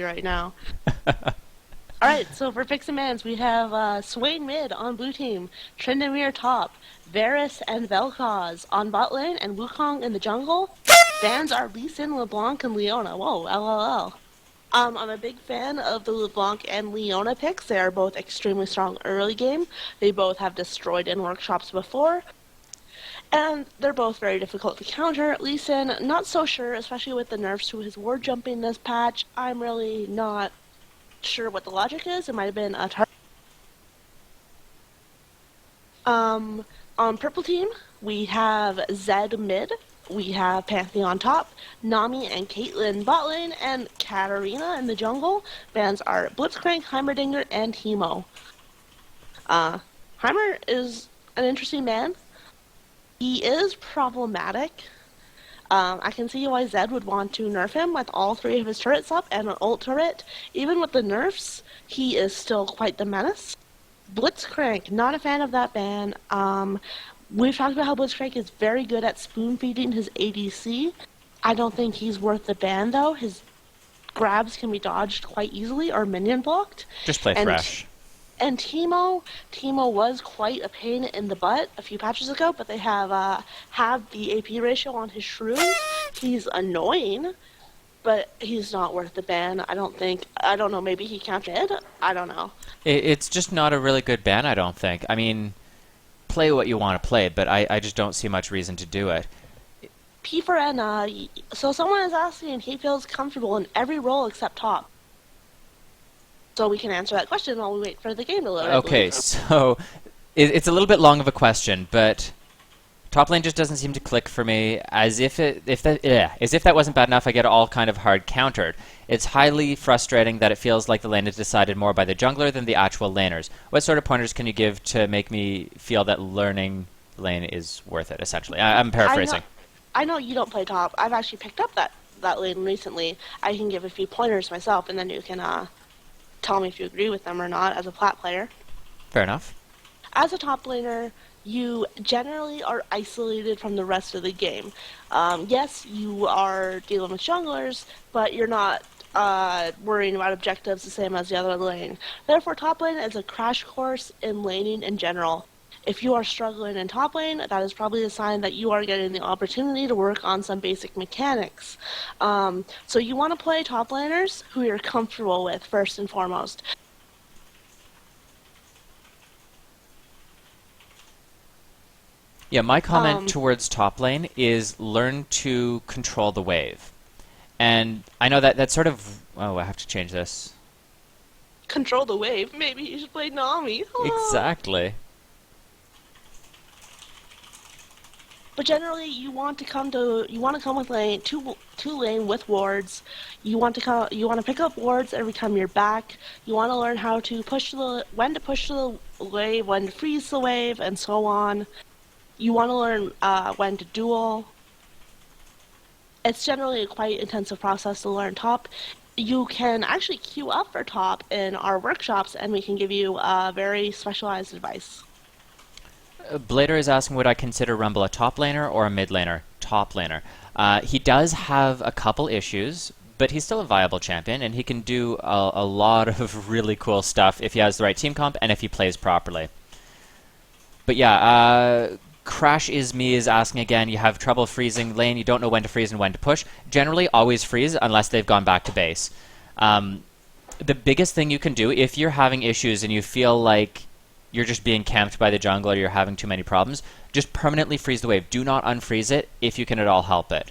right now. All right, so for picks and bans, we have Swain mid on blue team, Tryndamere top, Varus and Vel'Koz on bot lane, and Wukong in the jungle. Bans are Lee Sin, LeBlanc, and Leona. Whoa, LLL. I'm a big fan of the LeBlanc and Leona picks. They are both extremely strong early game. They both have destroyed in workshops before, and they're both very difficult to counter. Lee Sin, not so sure, especially with the nerfs to his ward jumping this patch. I'm really not sure what the logic is. It might have been a target. On purple team, we have Zed mid, we have Pantheon top, Nami and Caitlyn bot lane, and Katarina in the jungle. Bans are Blitzcrank, Heimerdinger, and Teemo. Heimer is an interesting man. He is problematic. I can see why Zed would want to nerf him with all three of his turrets up and an ult turret. Even with the nerfs, he is still quite the menace. Blitzcrank, not a fan of that ban. We've talked about how Blitzcrank is very good at spoon feeding his ADC. I don't think he's worth the ban though. His grabs can be dodged quite easily or minion blocked. Just play Thresh. And Teemo was quite a pain in the butt a few patches ago, but they have the AP ratio on his shrooms. He's annoying, but he's not worth the ban. I don't think. I don't know. Maybe he counted. I don't know. It's just not a really good ban, I don't think. I mean, play what you want to play, but I just don't see much reason to do it. P4N, so someone is asking if he feels comfortable in every role except top. So we can answer that question while we wait for the game to load. Okay, so it's a little bit long of a question, but top lane just doesn't seem to click for me. As if that wasn't bad enough, I get all kind of hard countered. It's highly frustrating that it feels like the lane is decided more by the jungler than the actual laners. What sort of pointers can you give to make me feel that learning lane is worth it? Essentially, I'm paraphrasing. I know you don't play top. I've actually picked up that lane recently. I can give a few pointers myself, and then you can tell me if you agree with them or not as a plat player. Fair enough. As a top laner, you generally are isolated from the rest of the game. Yes, you are dealing with junglers, but you're not worrying about objectives the same as the other lane. Therefore, top lane is a crash course in laning in general. If you are struggling in top lane, that is probably a sign that you are getting the opportunity to work on some basic mechanics. So you want to play top laners who you're comfortable with, first and foremost. Yeah, my comment towards top lane is learn to control the wave. And I know that's sort of... Oh, I have to change this. Control the wave? Maybe you should play Nami. Exactly. But generally, you want to come with lane two lane with wards. You want to pick up wards every time you're back. You want to learn how to when to push the wave, when to freeze the wave, and so on. You want to learn when to duel. It's generally a quite intensive process to learn top. You can actually queue up for top in our workshops, and we can give you very specialized advice. Blader is asking, would I consider Rumble a top laner or a mid laner? Top laner. He does have a couple issues, but he's still a viable champion, and he can do a lot of really cool stuff if he has the right team comp and if he plays properly. But yeah, Crash is me is asking again, you have trouble freezing lane, you don't know when to freeze and when to push. Generally, always freeze unless they've gone back to base. The biggest thing you can do, if you're having issues and you feel like you're just being camped by the jungle or you're having too many problems, just permanently freeze the wave. Do not unfreeze it if you can at all help it.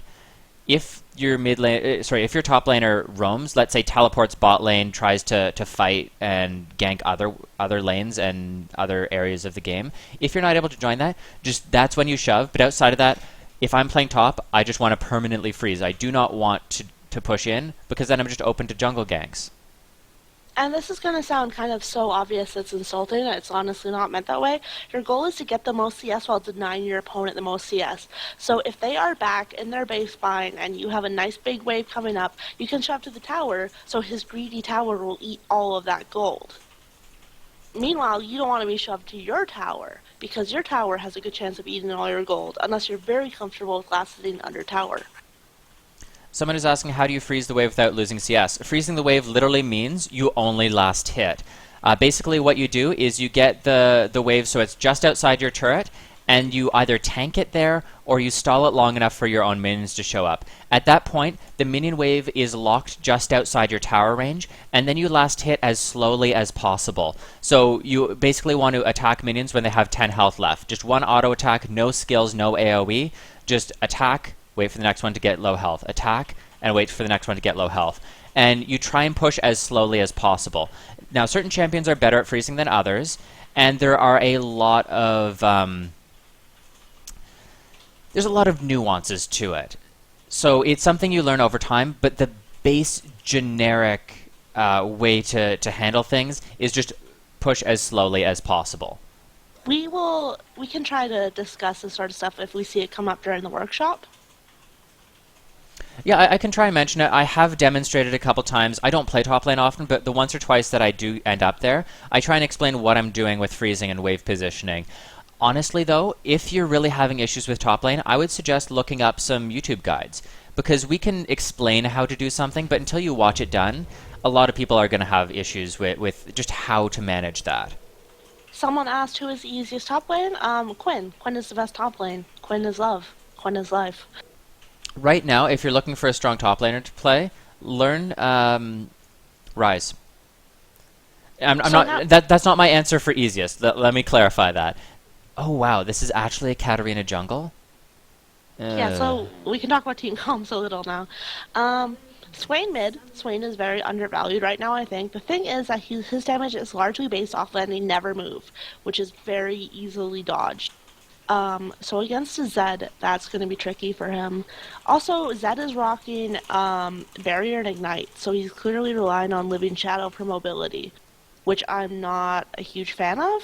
If your if your top laner roams, let's say teleports bot lane, tries to fight and gank other lanes and other areas of the game, if you're not able to join that, that's when you shove. But outside of that, if I'm playing top, I just want to permanently freeze. I do not want to push in, because then I'm just open to jungle ganks. And this is going to sound kind of so obvious it's insulting. It's honestly not meant that way. Your goal is to get the most CS while denying your opponent the most CS. So if they are back in their base line and you have a nice big wave coming up, you can shove to the tower, so his greedy tower will eat all of that gold. Meanwhile, you don't want to be shoved to your tower, because your tower has a good chance of eating all your gold, unless you're very comfortable with last sitting under tower. Someone is asking, how do you freeze the wave without losing CS? Freezing the wave literally means you only last hit. Basically, what you do is you get the wave so it's just outside your turret, and you either tank it there or you stall it long enough for your own minions to show up. At that point, the minion wave is locked just outside your tower range, and then you last hit as slowly as possible. So you basically want to attack minions when they have 10 health left. Just one auto attack, no skills, no AoE. Just attack, wait for the next one to get low health. Attack, and wait for the next one to get low health. And you try and push as slowly as possible. Now, certain champions are better at freezing than others, and there are a lot of there's a lot of nuances to it. So it's something you learn over time, but the base generic way to handle things is just push as slowly as possible. We can try to discuss this sort of stuff if we see it come up during the workshop. Yeah, I can try and mention it. I have demonstrated a couple times. I don't play top lane often, but the once or twice that I do end up there, I try and explain what I'm doing with freezing and wave positioning. Honestly, though, if you're really having issues with top lane, I would suggest looking up some YouTube guides, because we can explain how to do something, but until you watch it done, a lot of people are going to have issues with just how to manage that. Someone asked who is the easiest top lane. Quinn. Quinn is the best top lane. Quinn is love. Quinn is life. Right now, if you're looking for a strong top laner to play, learn Ryze. That's not my answer for easiest. Let me clarify that. Oh wow, this is actually a Katarina jungle? Yeah, so we can talk about team comps a little now. Swain mid. Swain is very undervalued right now, I think. The thing is that his damage is largely based off letting never move, which is very easily dodged. So against a Zed, that's going to be tricky for him. Also, Zed is rocking Barrier and Ignite, so he's clearly relying on Living Shadow for mobility, which I'm not a huge fan of.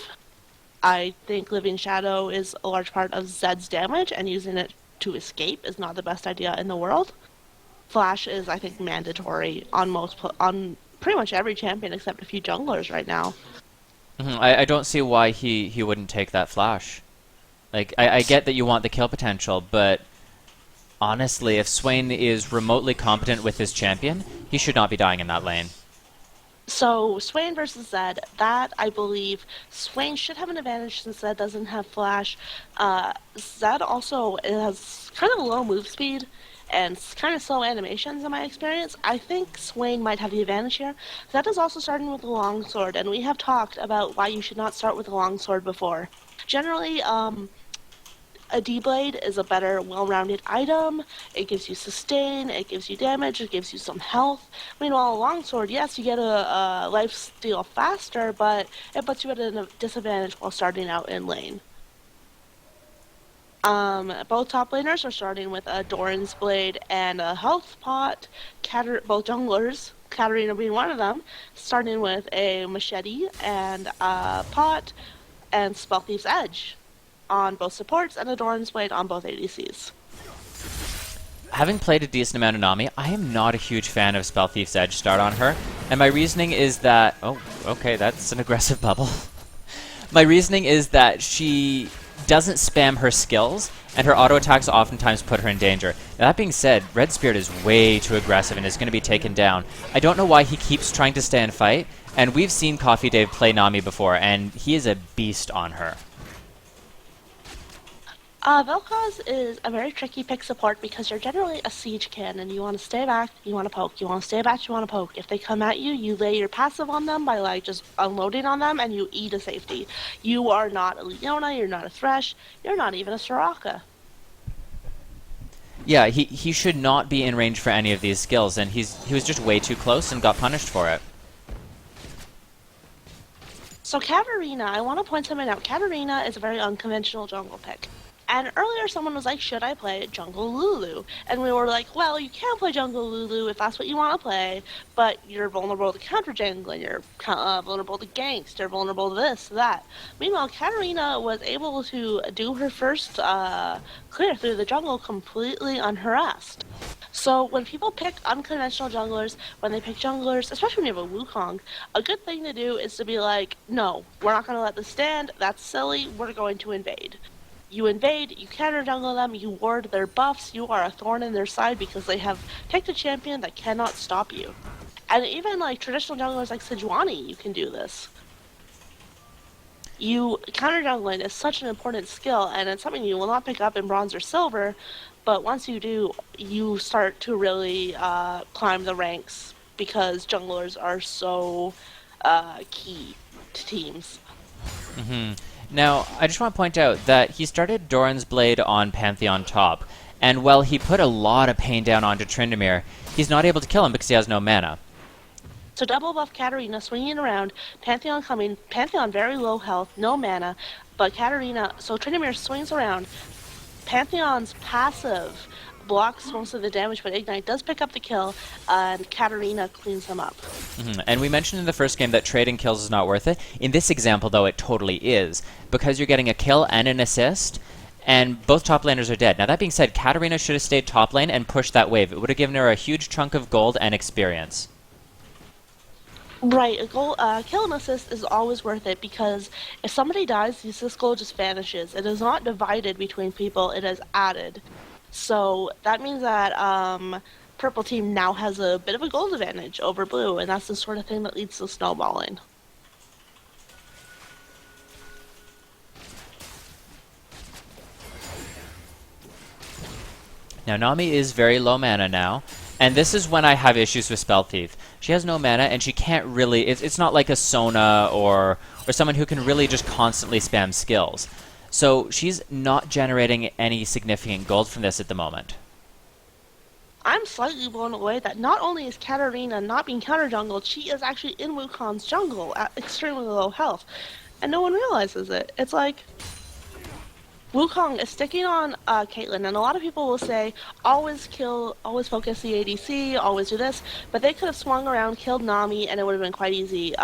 I think Living Shadow is a large part of Zed's damage, and using it to escape is not the best idea in the world. Flash is, I think, mandatory on pretty much every champion except a few junglers right now. I don't see why he wouldn't take that flash. Like, I get that you want the kill potential, but honestly, if Swain is remotely competent with his champion, he should not be dying in that lane. So, Swain versus Zed, that, I believe, Swain should have an advantage since Zed doesn't have flash. Zed also has kind of low move speed and kind of slow animations in my experience. I think Swain might have the advantage here. Zed is also starting with a longsword, and we have talked about why you should not start with a longsword before. Generally, a D-Blade is a better, well-rounded item. It gives you sustain, it gives you damage, it gives you some health. Meanwhile, a longsword, yes, you get a lifesteal faster, but it puts you at a disadvantage while starting out in lane. Both top laners are starting with a Doran's Blade and a health pot. Both junglers, Katarina being one of them, starting with a machete and a pot and Spellthief's Edge on both supports and a Doran's Blade on both ADCs. Having played a decent amount of Nami, I am not a huge fan of Spellthief's Edge start on her, and my reasoning is that... Oh, okay, that's an aggressive bubble. My reasoning is that she doesn't spam her skills, and her auto attacks oftentimes put her in danger. Now, that being said, Red Spirit is way too aggressive and is going to be taken down. I don't know why he keeps trying to stay and fight, and we've seen Coffee Dave play Nami before, and he is a beast on her. Vel'Koz is a very tricky pick support because you're generally a siege cannon. You want to stay back, you want to poke. You want to stay back, you want to poke. If they come at you, you lay your passive on them by like just unloading on them and you eat a safety. You are not a Leona, you're not a Thresh, you're not even a Soraka. Yeah, he should not be in range for any of these skills, and he was just way too close and got punished for it. So Katarina, I want to point something out. Katarina is a very unconventional jungle pick. And earlier someone was like, should I play Jungle Lulu? And we were like, well, you can play Jungle Lulu if that's what you want to play, but you're vulnerable to counter jungling, you're vulnerable to ganks, you're vulnerable to this, that. Meanwhile, Katarina was able to do her first clear through the jungle completely unharassed. So when people pick unconventional junglers, when they pick junglers, especially when you have a Wukong, a good thing to do is to be like, no, we're not going to let this stand, that's silly, we're going to invade. You invade, you counter jungle them, you ward their buffs, you are a thorn in their side because they have picked a champion that cannot stop you. And even like traditional junglers like Sejuani, you can do this. You counter jungling is such an important skill, and it's something you will not pick up in bronze or silver, but once you do, you start to really climb the ranks because junglers are so key to teams. Now, I just want to point out that he started Doran's Blade on Pantheon top, and while he put a lot of pain down onto Tryndamere, he's not able to kill him because he has no mana. So double buff Katarina swinging around, Pantheon coming, Pantheon very low health, no mana, but Katarina, so Tryndamere swings around, Pantheon's passive blocks most of the damage, but Ignite does pick up the kill, and Katarina cleans him up. And we mentioned in the first game that trading kills is not worth it. In this example, though, it totally is, because you're getting a kill and an assist, and both top laners are dead. Now, that being said, Katarina should have stayed top lane and pushed that wave. It would have given her a huge chunk of gold and experience. Right, a goal, kill and assist is always worth it because if somebody dies, the assist goal just vanishes. It is not divided between people, it is added. So that means that purple team now has a bit of a gold advantage over blue, and that's the sort of thing that leads to snowballing. Now, Nami is very low mana now, and this is when I have issues with Spell Thief. She has no mana, and she can't really... It's not like a Sona or someone who can really just constantly spam skills. So she's not generating any significant gold from this at the moment. I'm slightly blown away that not only is Katarina not being counter-jungled, she is actually in Wukong's jungle at extremely low health, and no one realizes it. It's like... Wukong is sticking on Caitlyn, and a lot of people will say, always focus the ADC, always do this, but they could have swung around, killed Nami, and it would have been quite easy.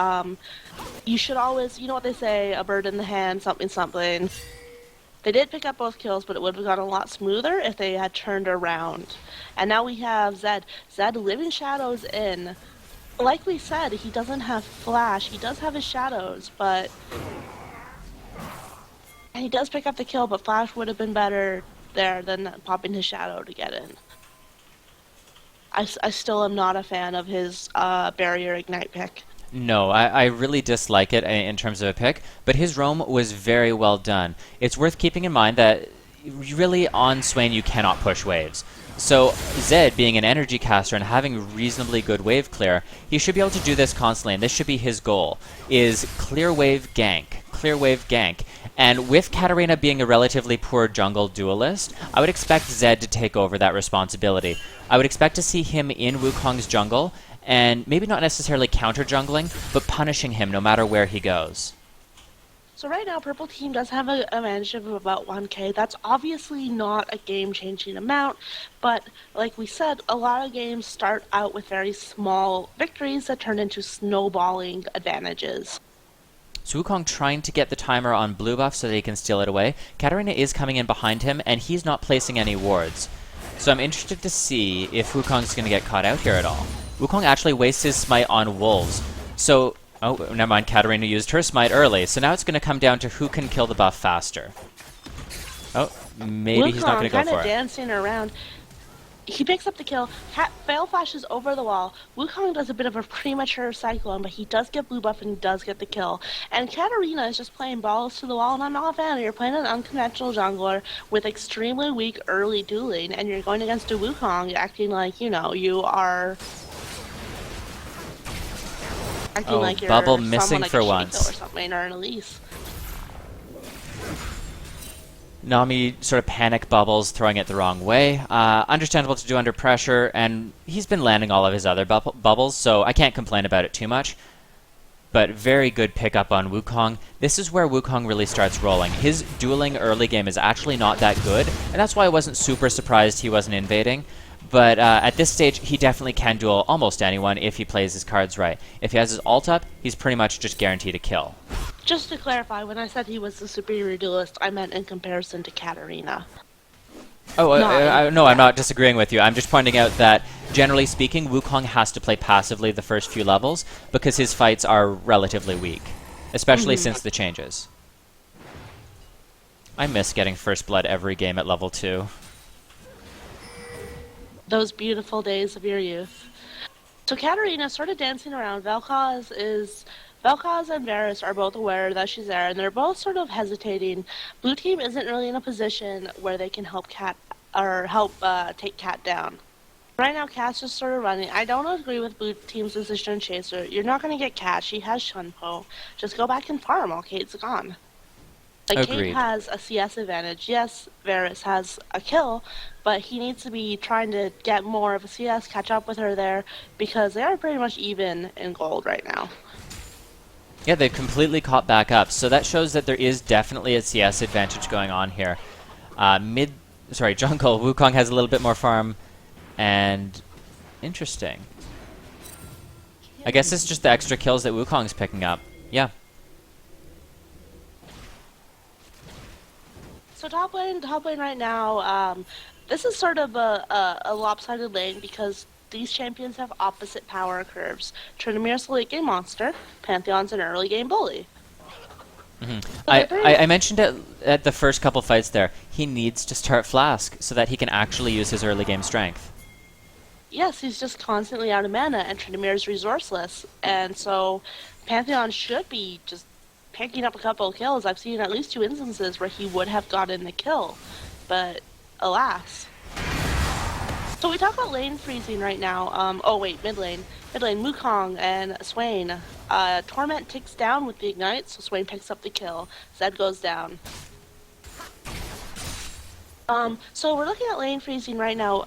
You should always, you know what they say, a bird in the hand, something, something. They did pick up both kills, but it would have gone a lot smoother if they had turned around. And now we have Zed. Zed living shadows in. Like we said, he doesn't have flash, he does have his shadows, but... And he does pick up the kill, but Flash would have been better there than popping his shadow to get in. I still am not a fan of his barrier ignite pick. No, I really dislike it in terms of a pick, but his roam was very well done. It's worth keeping in mind that really on Swain you cannot push waves. So Zed, being an energy caster and having reasonably good wave clear, he should be able to do this constantly, and this should be his goal, is clear wave gank. Clear wave gank. And with Katarina being a relatively poor jungle duelist, I would expect Zed to take over that responsibility. I would expect to see him in Wukong's jungle, and maybe not necessarily counter-jungling, but punishing him no matter where he goes. So right now, Purple Team does have an advantage of about 1k. That's obviously not a game-changing amount, but like we said, a lot of games start out with very small victories that turn into snowballing advantages. So Wukong trying to get the timer on blue buff so that he can steal it away. Katarina is coming in behind him, and he's not placing any wards. So I'm interested to see if Wukong's going to get caught out here at all. Wukong actually wastes his smite on wolves. So, oh, never mind, Katarina used her smite early. So now it's going to come down to who can kill the buff faster. Oh, maybe he's not going to go for it. Wukong kind of dancing around. He picks up the kill. Fail flashes over the wall. Wukong does a bit of a premature cyclone, but he does get blue buff and he does get the kill. And Katarina is just playing balls to the wall, and I'm not a fan. You're playing an unconventional jungler with extremely weak early dueling, and you're going against a Wukong acting like, you know, you are... Acting like you're Bubble missing like for a once. Or something, or an Elise. Nami sort of panic bubbles, throwing it the wrong way. Understandable to do under pressure, and he's been landing all of his other bubbles, so I can't complain about it too much. But very good pickup on Wukong. This is where Wukong really starts rolling. His dueling early game is actually not that good, and that's why I wasn't super surprised he wasn't invading. But at this stage, he definitely can duel almost anyone if he plays his cards right. If he has his ult up, he's pretty much just guaranteed a kill. Just to clarify, when I said he was the superior duelist, I meant in comparison to Katarina. Oh, no, I'm not disagreeing with you. I'm just pointing out that, generally speaking, Wukong has to play passively the first few levels because his fights are relatively weak, especially since the changes. I miss getting first blood every game at level 2. Those beautiful days of your youth. So Katarina sort of dancing around. Vel'Koz and Varus are both aware that she's there, and they're both sort of hesitating. Blue team isn't really in a position where they can help take Cat down. Right now, Cat's just sort of running. I don't agree with Blue team's decision to chase her. You're not going to get Cat. She has Shunpo. Just go back and farm while Kate's gone. Like, Agreed. Kate has a CS advantage. Yes, Varus has a kill, but he needs to be trying to get more of a CS, catch up with her there, because they are pretty much even in gold right now. Yeah, they've completely caught back up, so that shows that there is definitely a CS advantage going on here. Jungle, Wukong has a little bit more farm, and interesting. I guess it's just the extra kills that Wukong's picking up. Yeah. So top lane right now, this is sort of a lopsided lane because these champions have opposite power curves. Tryndamere's a late game monster, Pantheon's an early game bully. I mentioned it at the first couple fights there. He needs to start Flask so that he can actually use his early game strength. Yes, he's just constantly out of mana, and Tryndamere's resourceless, and so Pantheon should be just picking up a couple of kills. I've seen at least 2 instances where he would have gotten the kill, but alas. So we talk about lane freezing right now. Mid lane. Mid lane, Wukong and Swain. Torment ticks down with the Ignite, so Swain picks up the kill. Zed goes down. So we're looking at lane freezing right now.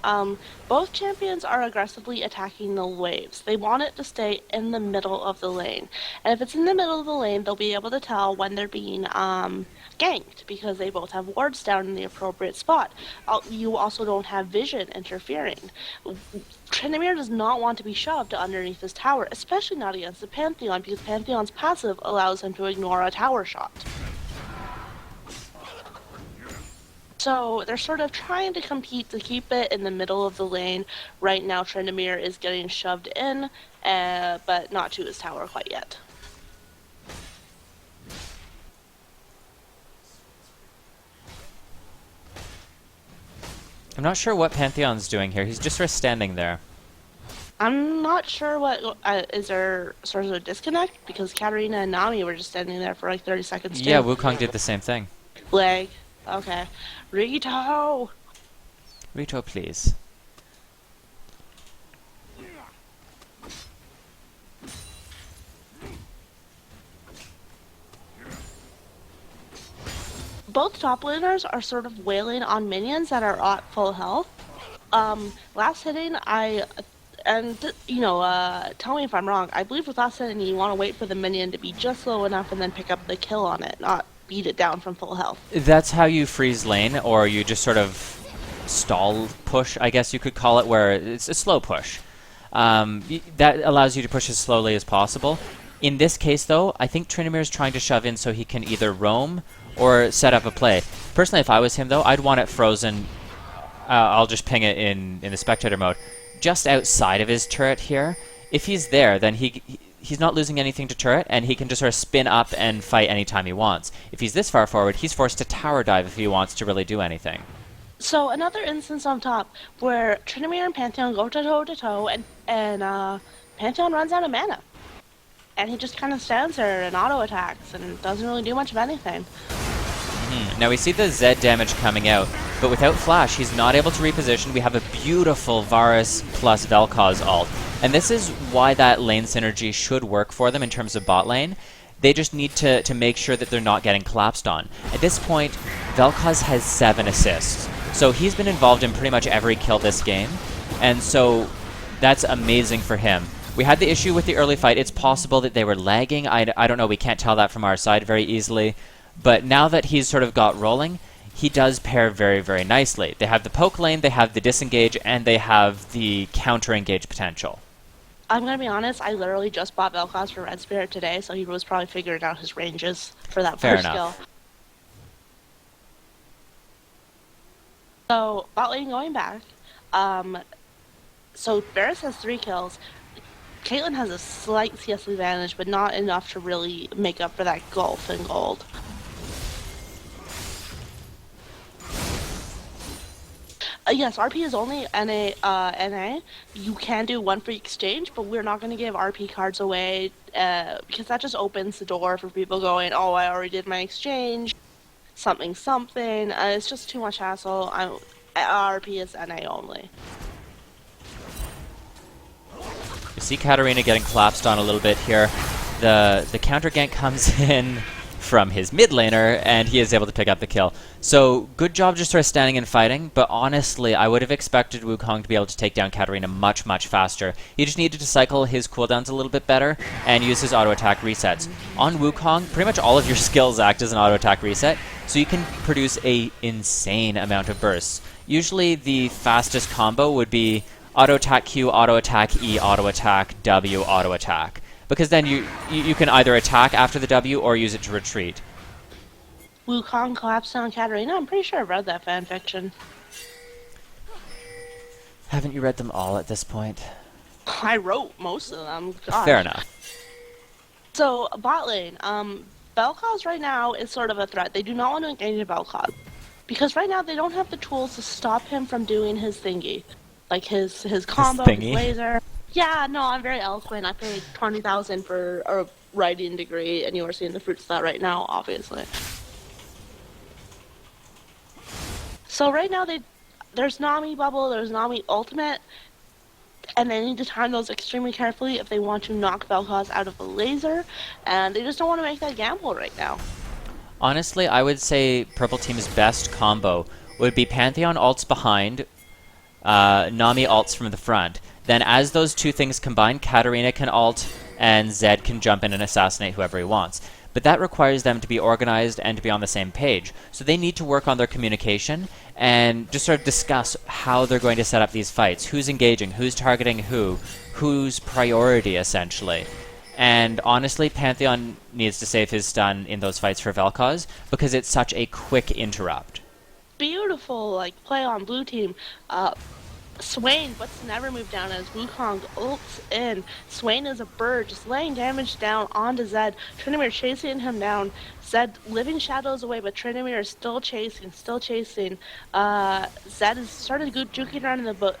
Both champions are aggressively attacking the waves. They want it to stay in the middle of the lane. And if it's in the middle of the lane, they'll be able to tell when they're being ganked because they both have wards down in the appropriate spot. You also don't have vision interfering. Tryndamere does not want to be shoved underneath his tower, especially not against the Pantheon, because Pantheon's passive allows him to ignore a tower shot. So they're sort of trying to compete to keep it in the middle of the lane. Right now, Tryndamere is getting shoved in, but not to his tower quite yet. I'm not sure what Pantheon's doing here. He's just sort of standing there. I'm not sure what is there sort of a disconnect, because Katarina and Nami were just standing there for like 30 seconds too. Yeah, Wukong did the same thing. Leg. Okay. Rito! Rito, please. Both top laners are sort of wailing on minions that are at full health. Last hitting, tell me if I'm wrong, I believe with last hitting you want to wait for the minion to be just low enough and then pick up the kill on it, not beat it down from full health. That's how you freeze lane, or you just sort of stall push, I guess you could call it, where it's a slow push. That allows you to push as slowly as possible. In this case, though, I think Tryndamere is trying to shove in so he can either roam or set up a play. Personally, if I was him, though, I'd want it frozen. I'll just ping it in the spectator mode. Just outside of his turret here. If he's there, then he's not losing anything to turret, and he can just sort of spin up and fight anytime he wants. If he's this far forward, he's forced to tower dive if he wants to really do anything. So another instance on top where Tryndamere and Pantheon go toe to toe, and Pantheon runs out of mana. And he just kind of stands there and auto-attacks and doesn't really do much of anything. Now we see the Zed damage coming out, but without Flash, he's not able to reposition. We have a beautiful Varus plus Vel'Koz ult. And this is why that lane synergy should work for them in terms of bot lane. They just need to make sure that they're not getting collapsed on. At this point, Vel'Koz has 7 assists. So he's been involved in pretty much every kill this game. And so that's amazing for him. We had the issue with the early fight. It's possible that they were lagging. I don't know. We can't tell that from our side very easily. But now that he's sort of got rolling, he does pair very, very nicely. They have the poke lane, they have the disengage, and they have the counter-engage potential. I'm going to be honest, I literally just bought Vel'Koz for Red Spirit today, so he was probably figuring out his ranges for that Fair first enough. skill. So, bot lane going back. So, Varus has 3 kills. Caitlyn has a slight CS advantage, but not enough to really make up for that gulf in gold. Yes, RP is only NA. You can do one free exchange, but we're not going to give RP cards away because that just opens the door for people going, oh, I already did my exchange, something, something. It's just too much hassle. RP is NA only. You see Katarina getting collapsed on a little bit here. The counter gank comes in from his mid laner, and he is able to pick up the kill. So, good job just sort of standing and fighting, but honestly, I would have expected Wukong to be able to take down Katarina much, much faster. He just needed to cycle his cooldowns a little bit better and use his auto-attack resets. On Wukong, pretty much all of your skills act as an auto-attack reset, so you can produce a insane amount of bursts. Usually, the fastest combo would be auto-attack Q, auto-attack E, auto-attack W, auto-attack. Because then you can either attack after the W or use it to retreat. Wukong collapsed on Katarina? I'm pretty sure I've read that fanfiction. Haven't you read them all at this point? I wrote most of them. Gosh. Fair enough. So, bot lane. Vel'Koz right now is sort of a threat. They do not want to engage in Vel'Koz. Because right now they don't have the tools to stop him from doing his thingy. Like his combo, his laser. Yeah, no, I'm very eloquent. I paid $20,000 for a writing degree, and you are seeing the fruits of that right now, obviously. So right now, there's Nami Bubble, there's Nami Ultimate, and they need to time those extremely carefully if they want to knock Vel'Koz out of the laser, and they just don't want to make that gamble right now. Honestly, I would say Purple Team's best combo would be Pantheon ults behind, Nami ults from the front. Then as those two things combine, Katarina can ult, and Zed can jump in and assassinate whoever he wants. But that requires them to be organized and to be on the same page. So they need to work on their communication and just sort of discuss how they're going to set up these fights. Who's engaging, who's targeting who's priority, essentially. And honestly, Pantheon needs to save his stun in those fights for Vel'Koz, because it's such a quick interrupt. Beautiful, play on blue team. Swain, but's never moved down as Wukong ults in. Swain is a bird, just laying damage down onto Zed. Tryndamere chasing him down. Zed living shadows away, but Tryndamere is still chasing. Zed is started juking around in the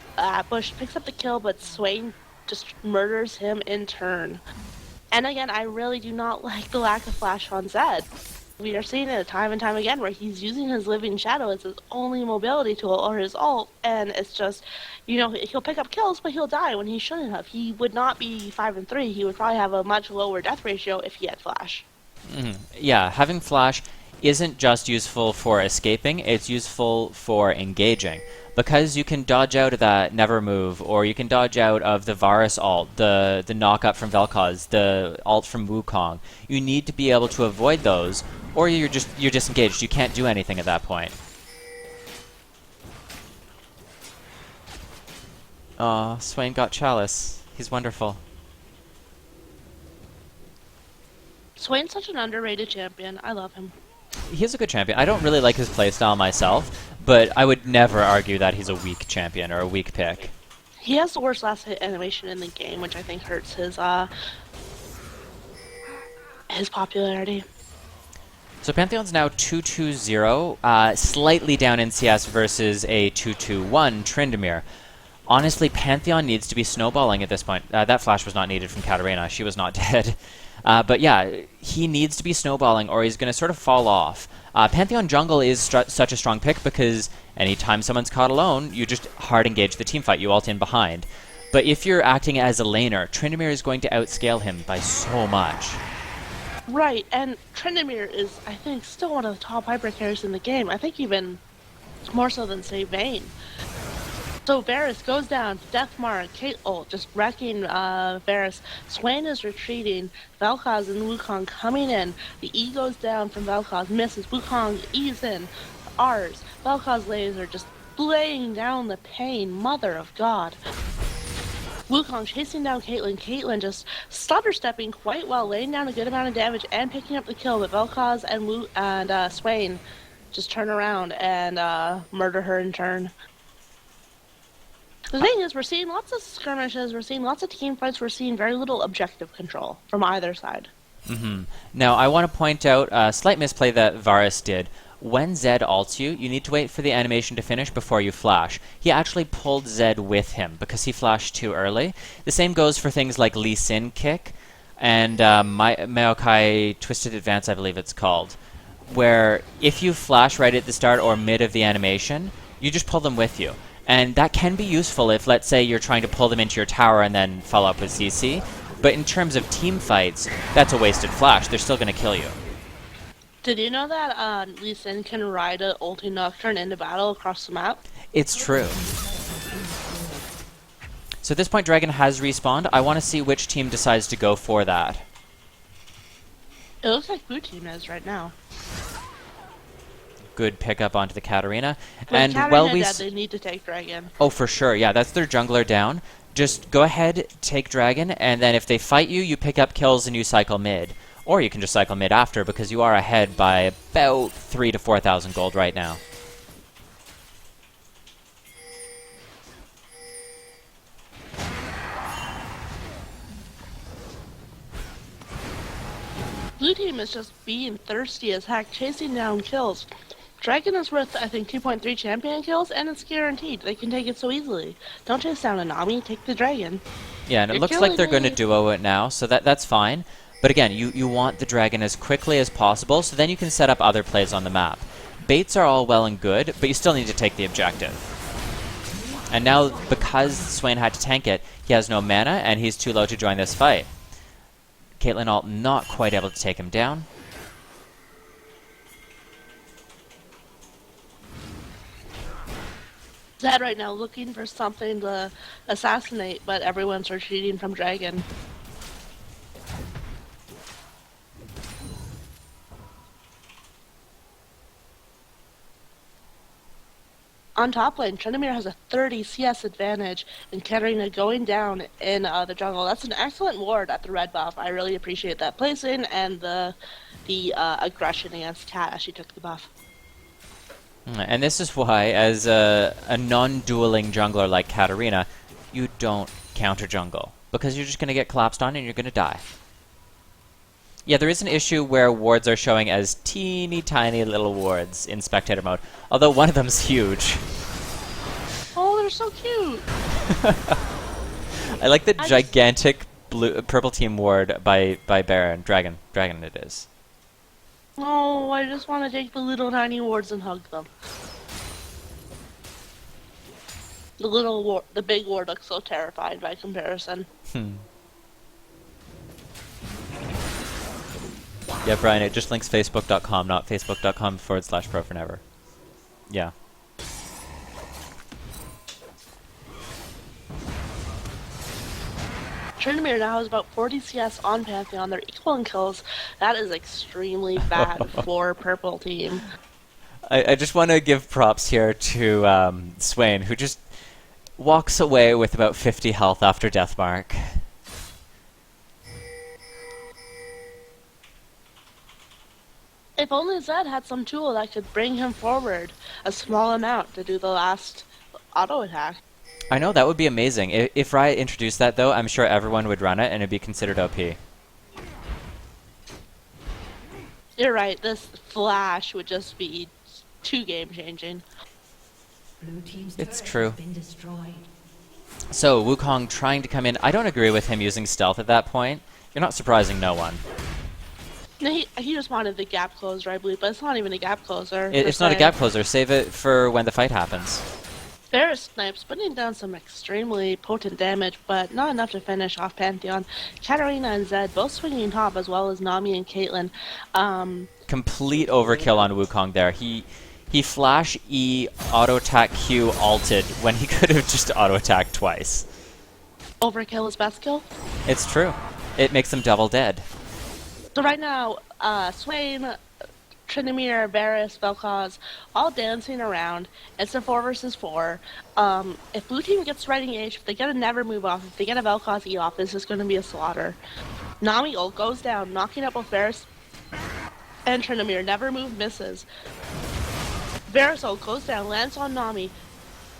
bush, picks up the kill, but Swain just murders him in turn. And again, I really do not like the lack of flash on Zed. We are seeing it time and time again where he's using his living shadow as his only mobility tool or his ult, and it's just, he'll pick up kills, but he'll die when he shouldn't have. He would not be 5-3. He would probably have a much lower death ratio if he had flash. Yeah, having flash isn't just useful for escaping, it's useful for engaging. Because you can dodge out of that Never Move, or you can dodge out of the Varus ult, the knock-up from Vel'Koz, the ult from Wukong. You need to be able to avoid those, or you're disengaged. You can't do anything at that point. Aw, Swain got Chalice. He's wonderful. Swain's such an underrated champion. I love him. He's a good champion. I don't really like his playstyle myself, but I would never argue that he's a weak champion or a weak pick. He has the worst last hit animation in the game, which I think hurts his popularity. So Pantheon's now 2-2-0, slightly down in CS versus a 2-2-1 Tryndamere. Honestly, Pantheon needs to be snowballing at this point. That flash was not needed from Katarina. She was not dead. But yeah, he needs to be snowballing or he's going to sort of fall off. Pantheon jungle is such a strong pick because anytime someone's caught alone, you just hard engage the teamfight. You ult in behind. But if you're acting as a laner, Tryndamere is going to outscale him by so much. Right, and Tryndamere is, I think, still one of the top hyper carries in the game. I think even more so than, say, Vayne. So Varus goes down, Deathmark, Kate ult, just wrecking Varus. Swain is retreating, Vel'Koz and Wukong coming in. The E goes down from Vel'Koz, misses, Wukong E's in. R's, Vel'Koz laser just laying down the pain, mother of God. Wukong chasing down Caitlyn. Caitlyn just stutter-stepping quite well, laying down a good amount of damage and picking up the kill, but Vel'Koz and Swain just turn around and murder her in turn. The thing is, we're seeing lots of skirmishes, we're seeing lots of team fights, we're seeing very little objective control from either side. Now, I want to point out a slight misplay that Varus did. when Zed ults you, you need to wait for the animation to finish before you flash. He actually pulled Zed with him because he flashed too early. The same goes for things like Lee Sin kick and Maokai Twisted Advance, I believe it's called, where if you flash right at the start or mid of the animation, you just pull them with you. And that can be useful if, let's say, you're trying to pull them into your tower and then follow up with CC. But in terms of team fights, that's a wasted flash. They're still going to kill you. Did you know that Lee Sin can ride an ulti Nocturne into battle across the map? It's true. So at this point, Dragon has respawned. I want to see which team decides to go for that. It looks like Blue Team is right now. Good pickup onto the Katarina. With And Katarina while we dead, they need to take Dragon. Oh, for sure. Yeah, that's their jungler down. Just go ahead, take Dragon, and then if they fight you, you pick up kills and you cycle mid. Or you can just cycle mid after because you are ahead by about 3,000 to 4,000 gold right now. Blue Team is just being thirsty as heck, chasing down kills. Dragon is worth, I think, 2.3 champion kills, and it's guaranteed. They can take it so easily. Don't chase down a Nami, take the Dragon. Yeah, and it You're looks like they're going to killing duo it now, so that's fine. But again, you want the Dragon as quickly as possible, so then you can set up other plays on the map. Baits are all well and good, but you still need to take the objective. And now, because Swain had to tank it, he has no mana, and he's too low to join this fight. Caitlyn ult not quite able to take him down. Zed right now looking for something to assassinate, but everyone's retreating from Dragon. On top lane, Tryndamere has a 30 CS advantage, and Katarina going down in the jungle. That's an excellent ward at the red buff. I really appreciate that placing and the aggression against Cat as she took the buff. And this is why, as a non-dueling jungler like Katarina, you don't counter jungle. Because you're just going to get collapsed on and you're going to die. Yeah, there is an issue where wards are showing as teeny tiny little wards in spectator mode. Although one of them's huge. Oh, they're so cute! I like the gigantic purple team ward by Baron. Dragon it is. Oh, I just want to take the little tiny wards and hug them. The big ward looks so terrified by comparison. Yeah, Brian, it just links facebook.com, not facebook.com/pro4never. Yeah. Tryndamere now has about 40 CS on Pantheon. They're equal in kills. That is extremely bad for purple team. I just want to give props here to Swain, who just walks away with about 50 health after Deathmark. If only Zed had some tool that could bring him forward a small amount to do the last auto attack. I know, that would be amazing. If Riot introduced that, though, I'm sure everyone would run it and it'd be considered OP. You're right, this flash would just be too game-changing. It's true. So, Wukong trying to come in. I don't agree with him using stealth at that point. You're not surprising no one. No, he just wanted the gap closer, I believe, but it's not even a gap closer. It's not a gap closer. Save it for when the fight happens. Varus snipes, putting down some extremely potent damage, but not enough to finish off Pantheon. Katarina and Zed both swinging top, as well as Nami and Caitlyn. Complete overkill on Wukong there. He flash E, auto attack Q, ulted when he could have just auto attacked twice. Overkill is best kill. It's true. It makes them double dead. So right now, Swain, Tryndamere, Varus, Vel'Koz, all dancing around. It's a 4 versus 4. If blue team gets right engaged, if they get a never move off, if they get a Vel'Koz E off, this is going to be a slaughter. Nami ult goes down, knocking out both Varus and Tryndamere. Never move misses. Varus ult goes down, lands on Nami,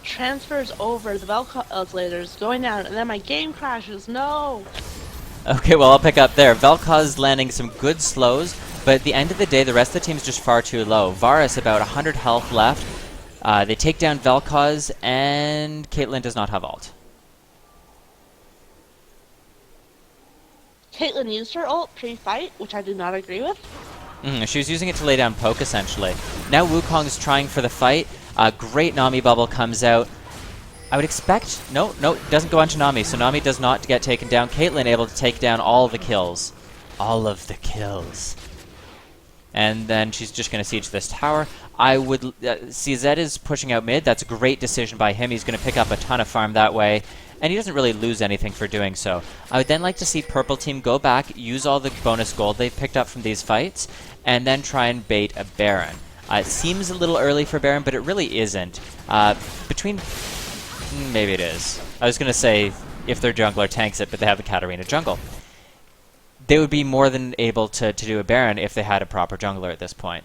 transfers over the Vel'Koz lasers, going down, and then my game crashes. No! Okay, well, I'll pick up there. Vel'Koz landing some good slows, But at the end of the day, the rest of the team's just far too low. Varus, about 100 health left. They take down Vel'Koz, and Caitlyn does not have ult. Caitlyn used her ult pre-fight, which I do not agree with. She was using it to lay down poke, essentially. Now Wukong's trying for the fight. A great Nami bubble comes out. I would expect... No, it doesn't go onto Nami, so Nami does not get taken down. Caitlyn able to take down all the kills. All of the kills. And then she's just going to siege this tower. I would... see, Zed is pushing out mid. That's a great decision by him. He's going to pick up a ton of farm that way. And he doesn't really lose anything for doing so. I would then like to see Purple Team go back, use all the bonus gold they've picked up from these fights, and then try and bait a Baron. It seems a little early for Baron, but it really isn't. Maybe it is. I was going to say if their jungler tanks it, but they have the Katarina jungle. They would be more than able to do a Baron if they had a proper jungler at this point.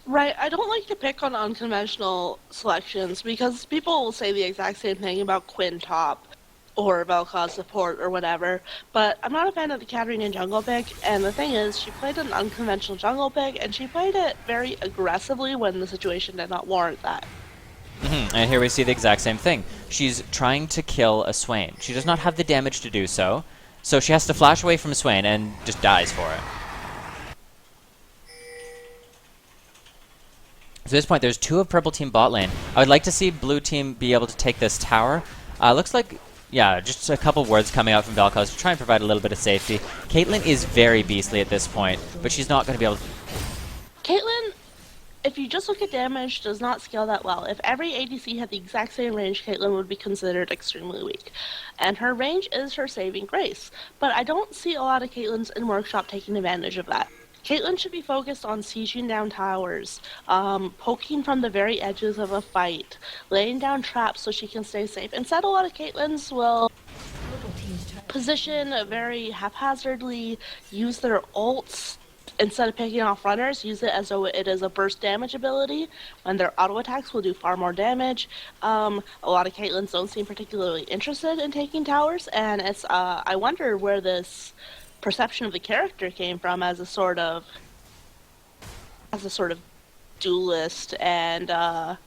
Right, I don't like to pick on unconventional selections because people will say the exact same thing about Quinn top or Vel'Koz support or whatever, but I'm not a fan of the Katarina jungle pick, and the thing is, she played an unconventional jungle pick, and she played it very aggressively when the situation did not warrant that. And here we see the exact same thing. She's trying to kill a Swain. She does not have the damage to do so, so she has to flash away from Swain and just dies for it. So at this point, there's 2 of Purple Team bot lane. I would like to see Blue Team be able to take this tower. Looks like, yeah, just a couple words coming out from Vel'Koz to try and provide a little bit of safety. Caitlyn is very beastly at this point, but she's not going to be able to... Caitlyn, if you just look at damage, does not scale that well. If every ADC had the exact same range, Caitlyn would be considered extremely weak. And her range is her saving grace. But I don't see a lot of Caitlyn's in Workshop taking advantage of that. Caitlyn should be focused on sieging down towers, poking from the very edges of a fight, laying down traps so she can stay safe. Instead, a lot of Caitlyn's will position very haphazardly, use their ults. Instead of picking off runners, use it as though it is a burst damage ability, when their auto attacks will do far more damage. A lot of Caitlyn's don't seem particularly interested in taking towers, and it's I wonder where this perception of the character came from as a sort of duelist and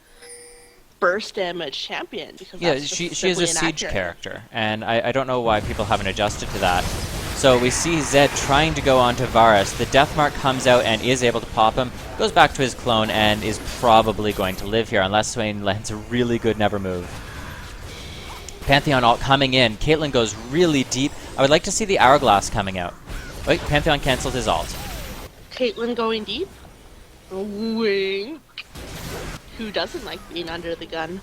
burst damage champion, because Yeah, that's just she is a simply siege inaccurate. character, and I don't know why people haven't adjusted to that. So we see Zed trying to go onto Varus. The Deathmark comes out and is able to pop him, goes back to his clone, and is probably going to live here, unless Swain lands a really good never move. Pantheon ult coming in. Caitlyn goes really deep. I would like to see the Hourglass coming out. Wait, Pantheon cancelled his ult. Caitlyn going deep? Wink. Who doesn't like being under the gun?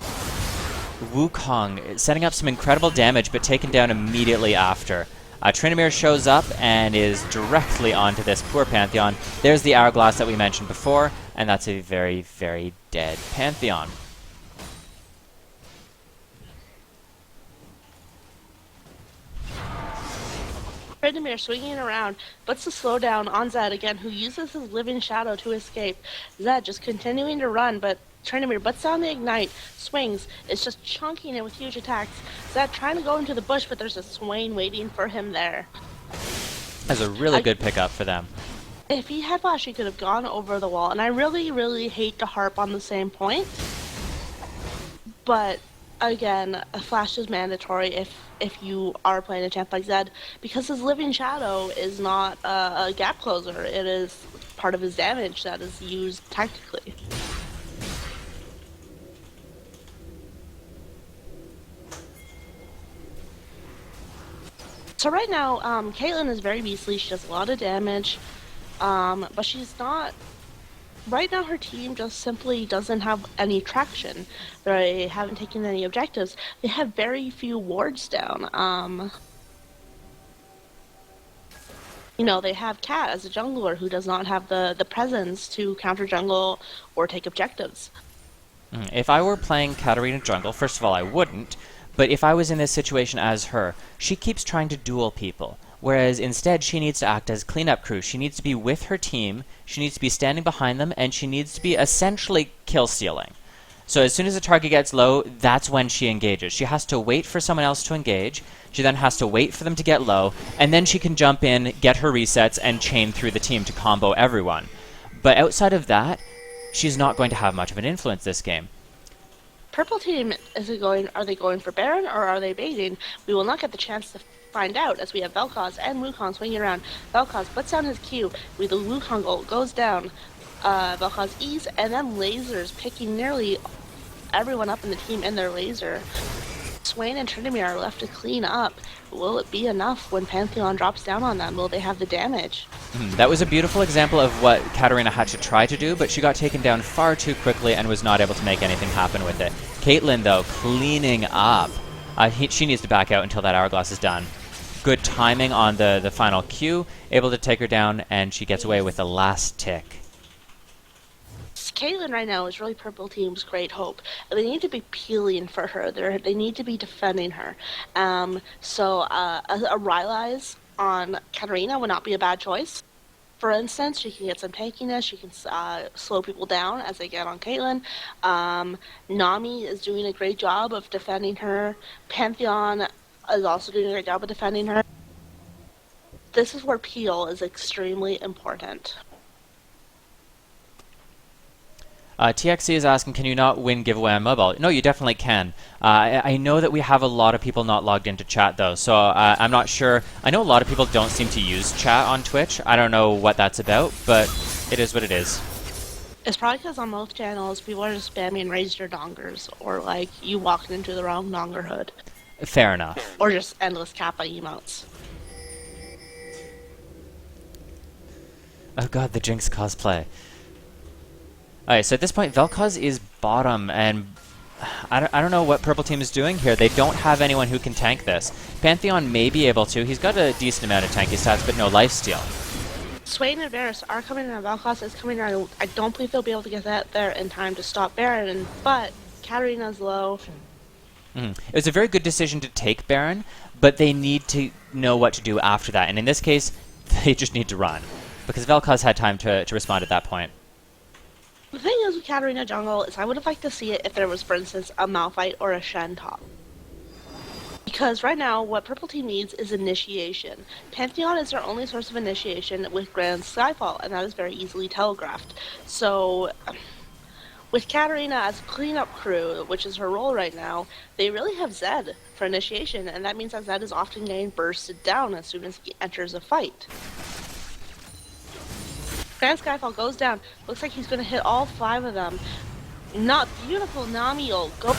Wukong setting up some incredible damage, but taken down immediately after. Tryndamere shows up and is directly onto this poor Pantheon. There's the Hourglass that we mentioned before, and that's a very, very dead Pantheon. Tryndamere swinging around, puts the slowdown on Zed again, who uses his Living Shadow to escape. Zed just continuing to run, but Tryndamere butts down the Ignite, swings, is just chunking it with huge attacks. Zed trying to go into the bush, but there's a Swain waiting for him there. That's a really good pickup for them. If he had flash, he could have gone over the wall, and I really, really hate to harp on the same point. But again, a flash is mandatory if you are playing a champ like Zed, because his Living Shadow is not a gap closer. It is part of his damage that is used tactically. So right now, Caitlyn is very beastly. She does a lot of damage, but she's not... Right now, her team just simply doesn't have any traction. They haven't taken any objectives. They have very few wards down. You know, they have Cat as a jungler who does not have the presence to counter jungle or take objectives. If I were playing Katarina jungle, first of all, I wouldn't. But if I was in this situation as her, she keeps trying to duel people. Whereas instead, she needs to act as cleanup crew. She needs to be with her team, she needs to be standing behind them, and she needs to be essentially kill-stealing. So as soon as the target gets low, that's when she engages. She has to wait for someone else to engage, she then has to wait for them to get low, and then she can jump in, get her resets, and chain through the team to combo everyone. But outside of that, she's not going to have much of an influence this game. Purple team, are they going for Baron or are they baiting? We will not get the chance to find out as we have Vel'Koz and Wukong swinging around. Vel'Koz puts down his Q with the Wukong ult goes down. Vel'Koz E's and then lasers picking nearly everyone up in the team in their laser. Swain and Tryndamere are left to clean up. Will it be enough when Pantheon drops down on them? Will they have the damage? That was a beautiful example of what Katarina had to try to do, but she got taken down far too quickly and was not able to make anything happen with it. Caitlyn, though, cleaning up. She needs to back out until that hourglass is done. Good timing on the final Q, able to take her down, and she gets away with the last tick. Caitlyn right now is really Purple Team's great hope. They need to be peeling for her. They need to be defending her. So a Rylai's on Katarina would not be a bad choice. For instance, she can get some tankiness. She can slow people down as they get on Caitlyn. Nami is doing a great job of defending her. Pantheon is also doing a great job of defending her. This is where peel is extremely important. TXC is asking, can you not win giveaway on mobile? No, you definitely can. I know that we have a lot of people not logged into chat, though, so I'm not sure. I know a lot of people don't seem to use chat on Twitch. I don't know what that's about, but it is what it is. It's probably because on most channels, people are just spamming raise your dongers, or like, you walked into the wrong donger hood. Fair enough. Or just endless Kappa emotes. Oh god, the Jinx cosplay. Alright, so at this point, Vel'Koz is bottom, and I don't know what Purple Team is doing here. They don't have anyone who can tank this. Pantheon may be able to. He's got a decent amount of tanky stats, but no lifesteal. Swain and Varus are coming in, and Vel'Koz is coming around. I don't believe they'll be able to get that there in time to stop Baron, but Katarina's low. It was a very good decision to take Baron, but they need to know what to do after that. And in this case, they just need to run, because Vel'Koz had time to respond at that point. The thing is with Katarina jungle is I would have liked to see it if there was, for instance, a Malphite or a Shen top. Because right now, what Purple Team needs is initiation. Pantheon is their only source of initiation with Grand Skyfall, and that is very easily telegraphed. So, with Katarina as cleanup crew, which is her role right now, they really have Zed for initiation, and that means that Zed is often getting bursted down as soon as he enters a fight. Grand Skyfall goes down. Looks like he's going to hit all 5 of them. Not beautiful Nami ult. Go.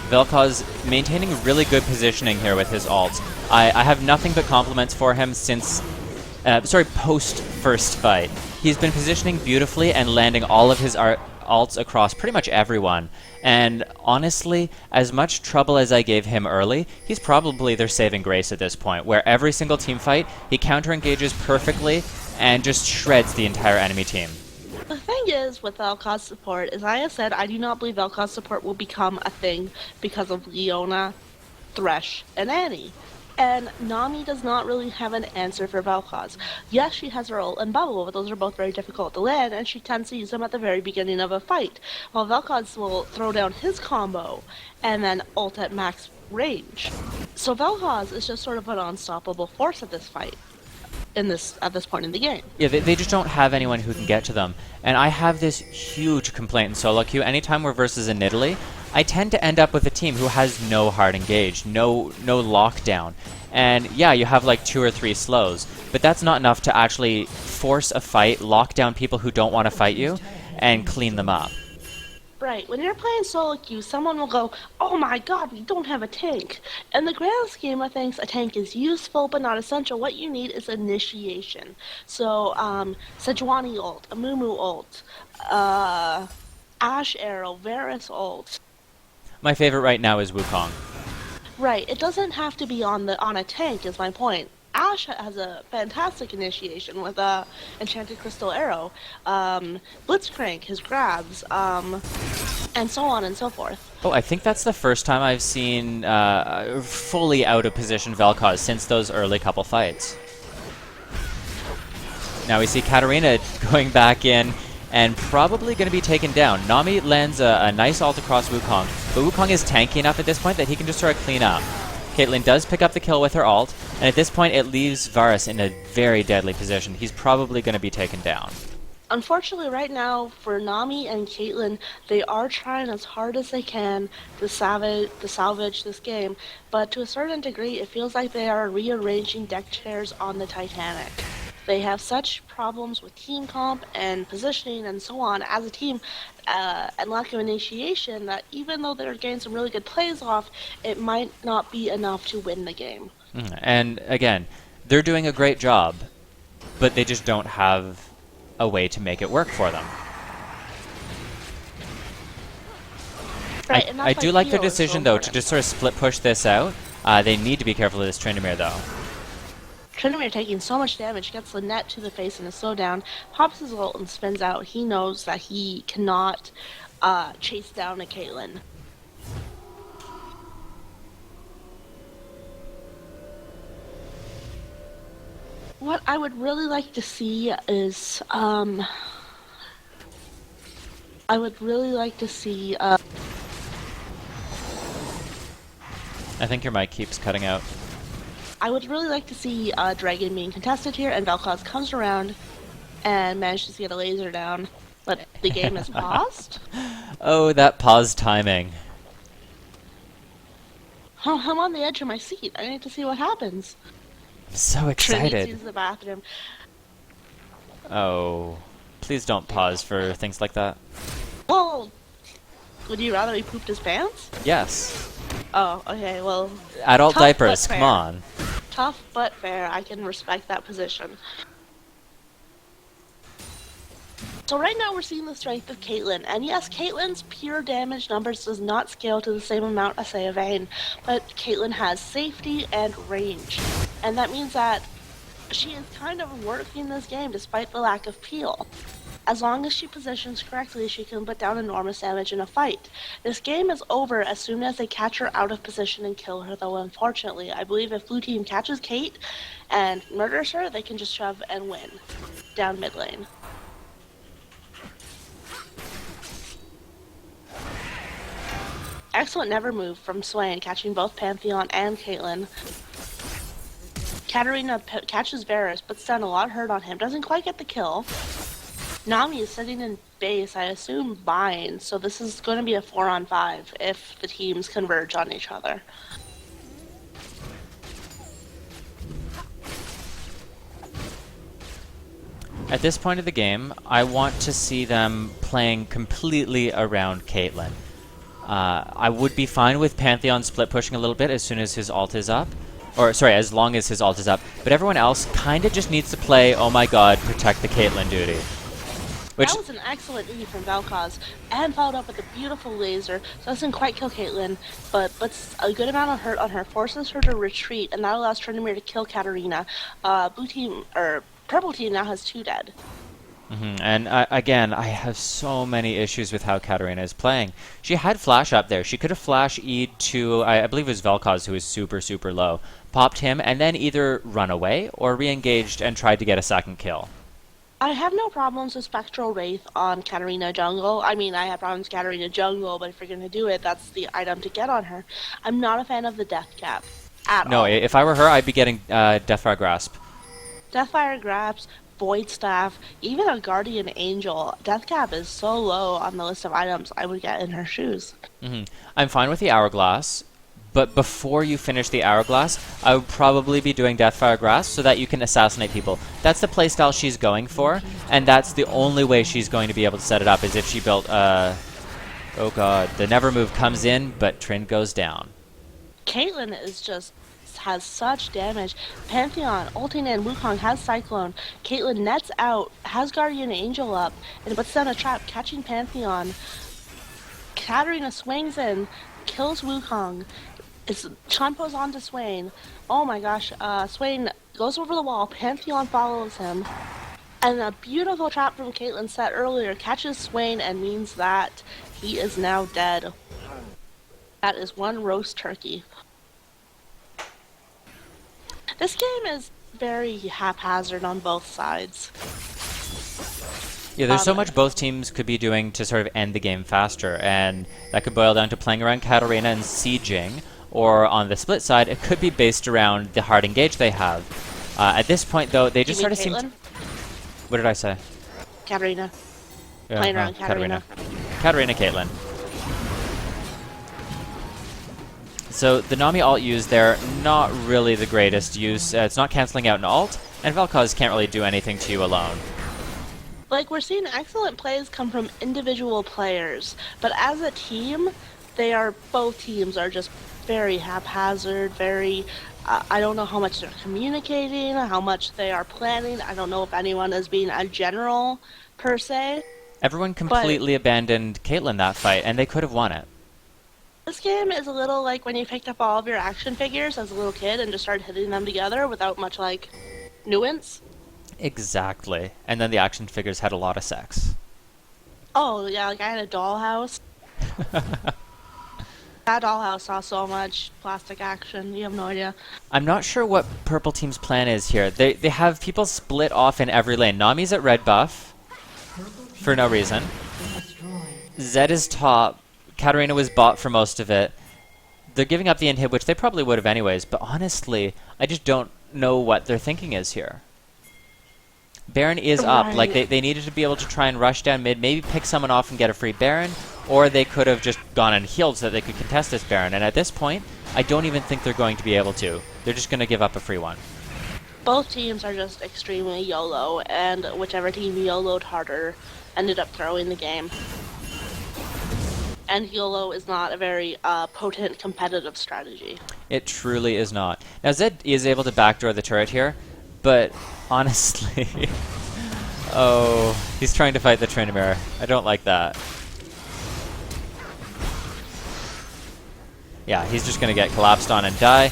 Vel'Koz maintaining really good positioning here with his ults. I have nothing but compliments for him since... post first fight. He's been positioning beautifully and landing all of his ults across pretty much everyone. And honestly, as much trouble as I gave him early, he's probably their saving grace at this point, where every single team fight, he counter-engages perfectly and just shreds the entire enemy team. The thing is with Vel'Koz support, as I have said, I do not believe Vel'Koz support will become a thing because of Leona, Thresh, and Annie. And Nami does not really have an answer for Vel'Koz. Yes, she has her ult and bubble, but those are both very difficult to land, and she tends to use them at the very beginning of a fight. While Vel'Koz will throw down his combo, and then ult at max range. So Vel'Koz is just sort of an unstoppable force at this fight. At this point in the game. Yeah, they just don't have anyone who can get to them. And I have this huge complaint in solo queue. Anytime we're versus in Italy, I tend to end up with a team who has no hard engage, no lockdown. And yeah, you have like 2 or 3 slows, but that's not enough to actually force a fight, lock down people who don't want to fight you, and clean them up. Right, when you're playing solo queue, someone will go, oh my god, we don't have a tank. In the grand scheme of things, a tank is useful but not essential. What you need is initiation. So, Sejuani ult, Amumu ult, Ashe arrow, Varus ult. My favorite right now is Wukong. Right, it doesn't have to be on a tank, is my point. Ashe has a fantastic initiation with Enchanted Crystal Arrow, Blitzcrank, his grabs, and so on and so forth. Oh, I think that's the first time I've seen fully out of position Vel'Koz since those early couple fights. Now we see Katarina going back in and probably going to be taken down. Nami lands a nice ult across Wukong, but Wukong is tanky enough at this point that he can just sort of clean up. Caitlyn does pick up the kill with her ult, And at this point, it leaves Varus in a very deadly position. He's probably going to be taken down. Unfortunately, right now, for Nami and Caitlyn, they are trying as hard as they can to salvage this game, but to a certain degree, it feels like they are rearranging deck chairs on the Titanic. They have such problems with team comp and positioning and so on as a team, and lack of initiation, that even though they're getting some really good plays off, it might not be enough to win the game. And again, they're doing a great job, but they just don't have a way to make it work for them. Right, and that's I do like their Theo is so decision, though, to important. just sort of split push this out. They need to be careful of this Tryndamere, though. Tryndamere taking so much damage, gets Lynette to the face and is slowed down, pops his ult and spins out. He knows that he cannot chase down a Caitlyn. What I would really like to see is, I would really like to see, I think your mic keeps cutting out. I would really like to see Dragon being contested here, and Vel'Koz comes around and manages to get a laser down, but the game is paused. Oh, that pause timing. Oh, I'm on the edge of my seat. I need to see what happens. I'm so Trinity excited. sees the bathroom. Oh, please don't pause for things like that. Well, would you rather he pooped his pants? Yes. Oh, okay, well, Adult Tough diapers, but come fair. on. tough but fair. I can respect that position. So right now we're seeing the strength of Caitlyn, and yes, Caitlyn's pure damage numbers does not scale to the same amount as, say, a Vayne, but Caitlyn has safety and range, and that means that she is kind of working this game despite the lack of peel. As long as she positions correctly, she can put down enormous damage in a fight. This game is over as soon as they catch her out of position and kill her, though unfortunately. I believe if blue team catches Kate and murders her, they can just shove and win down mid lane. Excellent never move from Swain, catching both Pantheon and Caitlyn. Katarina catches Varus, puts down a lot of hurt on him, doesn't quite get the kill. Nami is sitting in base, I assume bind, so this is going to be a 4-on-5 if the teams converge on each other. At this point of the game, I want to see them playing completely around Caitlyn. I would be fine with Pantheon split pushing a little bit as soon as his ult is up. Or, sorry, as long as his ult is up. But everyone else kind of just needs to play, oh my god, protect the Caitlyn duty. Which, That was an excellent E from Vel'Koz, and followed up with a beautiful laser, so doesn't quite kill Caitlyn, but puts a good amount of hurt on her, forces her to retreat, and that allows Tryndamere to kill Katarina. Blue team, or purple team now has 2 dead. and again, I have so many issues with how Katarina is playing. She had flash up there. She could have flash E'd to, I believe it was Vel'Koz, who was super, super low. Popped him, and then either run away or re-engaged and tried to get a second kill. I have no problems with Spectral Wraith on Katarina jungle. I mean, I have problems with Katarina jungle, but if you're going to do it, that's the item to get on her. I'm not a fan of the Death Cap at No, all. if I were her, I'd be getting Deathfire Grasp. Deathfire Grasp, Void Staff, even a Guardian Angel. Death Cap is so low on the list of items I would get in her shoes. I'm fine with the Hourglass, but before you finish the Hourglass, I would probably be doing Deathfire Grasp so that you can assassinate people. That's the playstyle she's going for, and that's the only way she's going to be able to set it up, is if she built, oh god, the Never Move comes in, but Trynd goes down. Caitlyn is just has such damage. Pantheon, ulting in, Wukong has Cyclone. Caitlyn nets out, has Guardian Angel up, and puts down a trap, catching Pantheon. Katarina swings in, kills Wukong. Chanpo's onto Swain. Oh my gosh, Swain goes over the wall, Pantheon follows him. And a beautiful trap from Caitlyn set earlier catches Swain and means that he is now dead. That is one roast turkey. This game is very haphazard on both sides. Yeah, there's so much both teams could be doing to sort of end the game faster, and that could boil down to playing around Katarina and sieging, or on the split side, it could be based around the hard engage they have. At this point, though, they just You sort mean of seem. Caitlyn? What did I say? Katarina. Yeah, Playing around Katarina. Katarina Caitlyn. So the Nami alt use there, not really the greatest use. It's not canceling out an alt, and Vel'Koz can't really do anything to you alone. Like, we're seeing excellent plays come from individual players, but as a team, both teams are just very haphazard, very, I don't know how much they're communicating, how much they are planning. I don't know if anyone is being a general, per se. Everyone completely abandoned Caitlyn that fight, and they could have won it. This game is a little like when you picked up all of your action figures as a little kid and just started hitting them together without much, like, nuance. Exactly. And then the action figures had a lot of sex. Oh, yeah, like I had a dollhouse. That dollhouse saw so much plastic action, you have no idea. I'm not sure what Purple Team's plan is here. They have people split off in every lane. Nami's at red buff for no reason. Zed is top. Katarina was bot for most of it. They're giving up the inhib, which they probably would have anyways, but honestly, I just don't know what their thinking is here. Baron is up. Like, they needed to be able to try and rush down mid, maybe pick someone off and get a free Baron, or they could have just gone and healed so that they could contest this Baron. And at this point, I don't even think they're going to be able to. They're just going to give up a free one. Both teams are just extremely YOLO, and whichever team YOLO'd harder ended up throwing the game. And YOLO is not a very potent competitive strategy. It truly is not. Now, Zed is able to backdoor the turret here, but honestly... oh, he's trying to fight the Tryndamere. I don't like that. Yeah, he's just going to get collapsed on and die.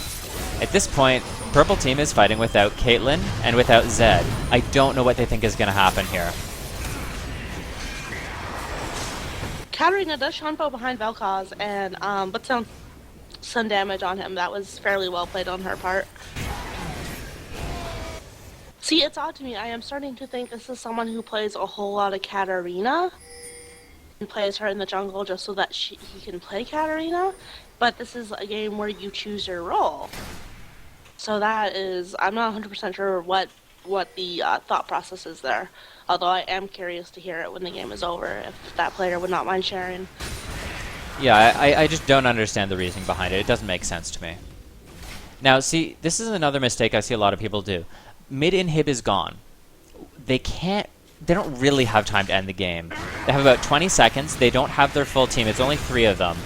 At this point, Purple Team is fighting without Caitlyn and without Zed. I don't know what they think is going to happen here. Katarina does Shanpo behind Vel'Koz and put some damage on him. That was fairly well played on her part. See, it's odd to me. I am starting to think this is someone who plays a whole lot of Katarina and plays her in the jungle just so that he can play Katarina. But this is a game where you choose your role. So that is, I'm not 100% sure what the thought process is there. Although I am curious to hear it when the game is over, if that player would not mind sharing. Yeah, I just don't understand the reasoning behind it. It doesn't make sense to me. Now, see, this is another mistake I see a lot of people do. Mid-inhib is gone. They don't really have time to end the game. They have about 20 seconds. They don't have their full team. It's only 3 of them.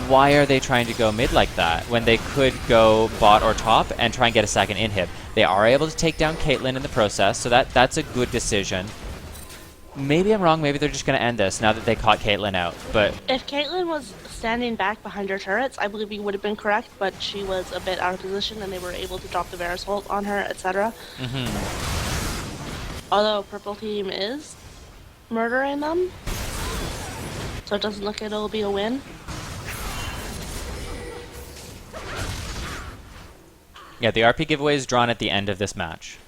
Why are they trying to go mid like that when they could go bot or top and try and get a second inhib? They are able to take down Caitlyn in the process, so that's a good decision. Maybe I'm wrong. Maybe they're just going to end this now that they caught Caitlyn out. But if Caitlyn was standing back behind her turrets, I believe he would have been correct, but she was a bit out of position and they were able to drop the Varus ult on her, etc. Although Purple Team is murdering them, so it doesn't look like it'll be a win. Yeah, the RP giveaway is drawn at the end of this match.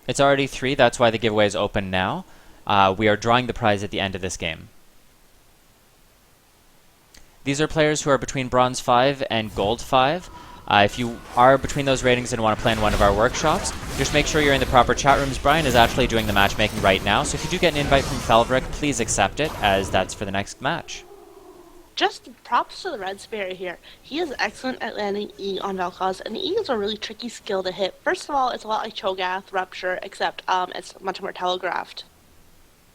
It's already 3, that's why the giveaway is open now. We are drawing the prize at the end of this game. These are players who are between Bronze 5 and Gold 5. If you are between those ratings and want to play in one of our workshops, just make sure you're in the proper chat rooms. Brian is actually doing the matchmaking right now, so if you do get an invite from Felveric, please accept it, as that's for the next match. Just props to the Red Spirit here. He is excellent at landing E on Vel'Koz, and E is a really tricky skill to hit. First of all, it's a lot like Cho'Gath, Rupture, except it's much more telegraphed.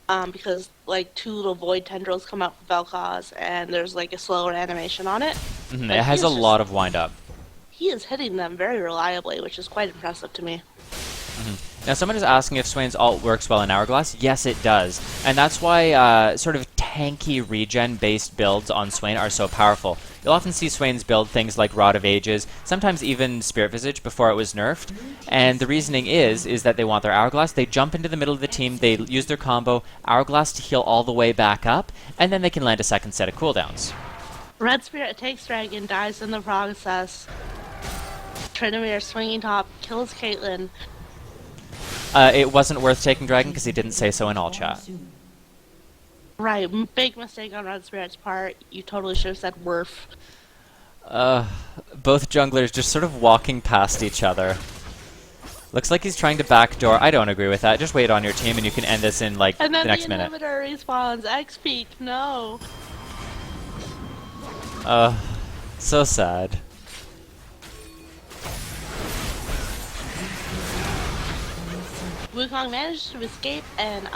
Because, like, 2 little void tendrils come out from Vel'Koz, and there's, like, a slower animation on it. It has a lot of wind-up. He is hitting them very reliably, which is quite impressive to me. Now, someone is asking if Swain's ult works well in Hourglass. Yes, it does. And that's why sort of tanky regen-based builds on Swain are so powerful. You'll often see Swain's build things like Rod of Ages, sometimes even Spirit Visage before it was nerfed. And the reasoning is that they want their Hourglass. They jump into the middle of the team, they use their combo, Hourglass to heal all the way back up, and then they can land a second set of cooldowns. Red Spirit takes Dragon, dies in the process. Tryndamere swinging top, kills Caitlyn. It wasn't worth taking Dragon because he didn't say so in all chat. Right, big mistake on Red Spirit's part. You totally should have said Werf. Both junglers just sort of walking past each other. Looks like he's trying to backdoor. I don't agree with that. Just wait on your team and you can end this in like And the then next the minute. inhibitor respawns. X-Peak, no. So sad. Wukong managed to escape, and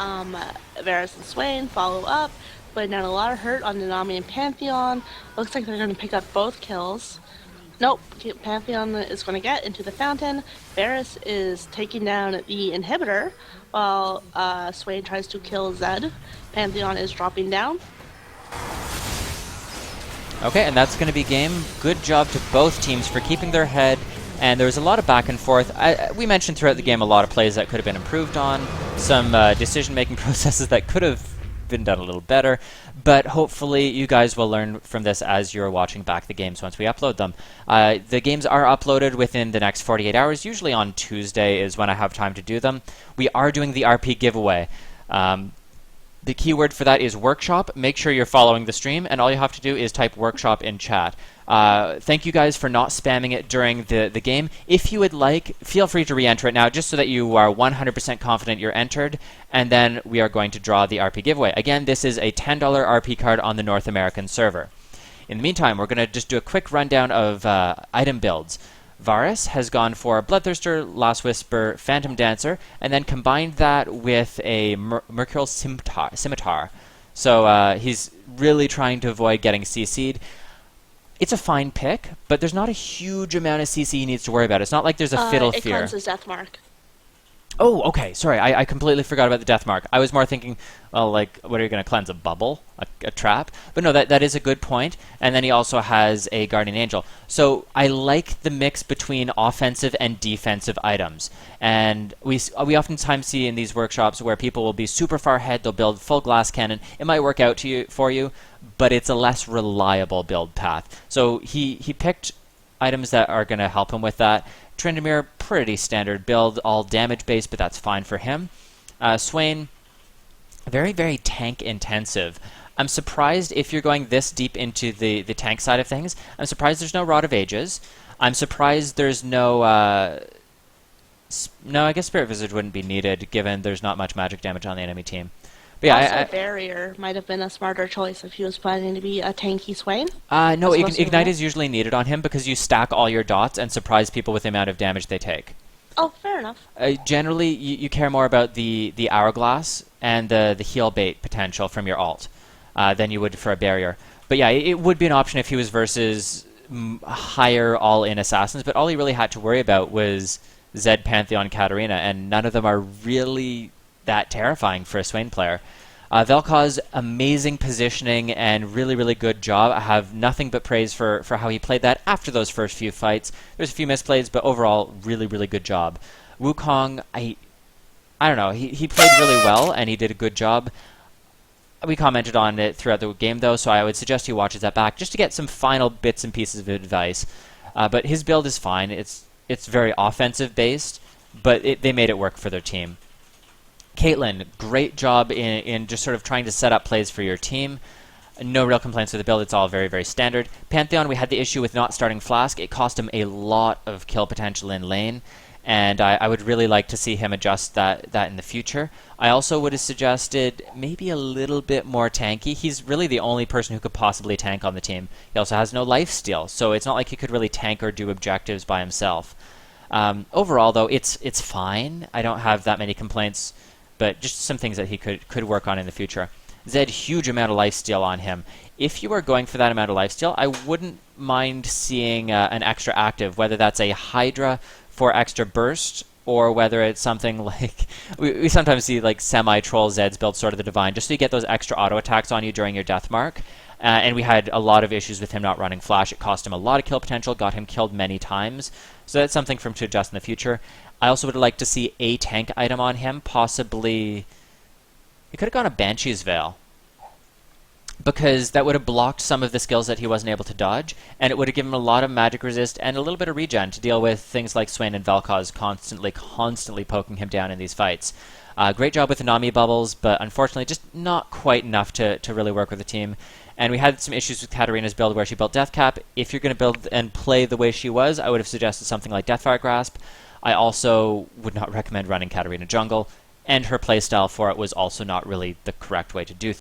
Varus and Swain follow up, putting down a lot of hurt on Nanami and Pantheon. Looks like they're going to pick up both kills. Nope, Pantheon is going to get into the fountain. Varus is taking down the inhibitor, while Swain tries to kill Zed. Pantheon is dropping down. Okay, and that's going to be game. Good job to both teams for keeping their head. And there was a lot of back and forth. We mentioned throughout the game a lot of plays that could have been improved on, some decision-making processes that could have been done a little better, but hopefully you guys will learn from this as you're watching back the games once we upload them. The games are uploaded within the next 48 hours. Usually on Tuesday is when I have time to do them. We are doing the RP giveaway. The keyword for that is workshop. Make sure you're following the stream, and all you have to do is type workshop in chat. Thank you guys for not spamming it during the game. If you would like, feel free to re-enter it now, just so that you are 100% confident you're entered, and then we are going to draw the RP giveaway. Again, this is a $10 RP card on the North American server. In the meantime, we're going to just do a quick rundown of item builds. Varus has gone for Bloodthirster, Last Whisper, Phantom Dancer, and then combined that with a Mercurial Scimitar. So he's really trying to avoid getting CC'd. It's a fine pick, but there's not a huge amount of CC he needs to worry about. It's not like there's a Fiddle It Fear. cleanses Death Mark. Oh, okay. Sorry, I completely forgot about the Death Mark. I was more thinking, well, like, what are you going to cleanse? A bubble? A trap? But no, that is a good point. And then he also has a Guardian Angel. So I like the mix between offensive and defensive items. And we oftentimes see in these workshops where people will be super far ahead, they'll build full glass cannon. It might work out for you, but it's a less reliable build path. So he picked items that are going to help him with that. Tryndamere, pretty standard build, all damage based, but that's fine for him. Swain, very, very tank intensive. I'm surprised if you're going this deep into the tank side of things. I'm surprised there's no Rod of Ages. I'm surprised there's no... no, I guess Spirit Visage wouldn't be needed, given there's not much magic damage on the enemy team. But yeah, Also, Barrier might have been a smarter choice if he was planning to be a tanky Swain. No, As opposed to Ignite that? is usually needed on him because you stack all your dots and surprise people with the amount of damage they take. Oh, fair enough. Generally, you care more about the Hourglass and the heal bait potential from your ult than you would for a Barrier. But yeah, it would be an option if he was versus higher all-in assassins, but all he really had to worry about was Zed, Pantheon, Katarina, and none of them are really that terrifying for a Swain player. Vel'Koz, amazing positioning and really, really good job. I have nothing but praise for how he played that after those first few fights. There's a few misplays, but overall, really, really good job. Wukong, I don't know, he played really well and he did a good job. We commented on it throughout the game, though, so I would suggest he watches that back just to get some final bits and pieces of advice. But his build is fine. It's very offensive-based, but they made it work for their team. Caitlyn, great job in just sort of trying to set up plays for your team. No real complaints with the build. It's all very, very standard. Pantheon, we had the issue with not starting Flask. It cost him a lot of kill potential in lane, and I would really like to see him adjust that in the future. I also would have suggested maybe a little bit more tanky. He's really the only person who could possibly tank on the team. He also has no lifesteal, so it's not like he could really tank or do objectives by himself. Overall, though, it's fine. I don't have that many complaints, but just some things that he could work on in the future. Zed, huge amount of lifesteal on him. If you are going for that amount of lifesteal, I wouldn't mind seeing an extra active, whether that's a Hydra for extra burst, or whether it's something like... we sometimes see like semi-troll Zeds build Sword of the Divine, just so you get those extra auto attacks on you during your death mark. And we had a lot of issues with him not running Flash. It cost him a lot of kill potential, got him killed many times. So that's something for him to adjust in the future. I also would like to see a tank item on him, possibly... He could have gone a Banshee's Veil, because that would have blocked some of the skills that he wasn't able to dodge, and it would have given him a lot of magic resist and a little bit of regen to deal with things like Swain and Vel'Koz constantly poking him down in these fights. Great job with the Nami bubbles, but unfortunately just not quite enough to really work with the team. And we had some issues with Katarina's build where she built Deathcap. If you're going to build and play the way she was, I would have suggested something like Deathfire Grasp. I also would not recommend running Katarina jungle, and her playstyle for it was also not really the correct way to do things.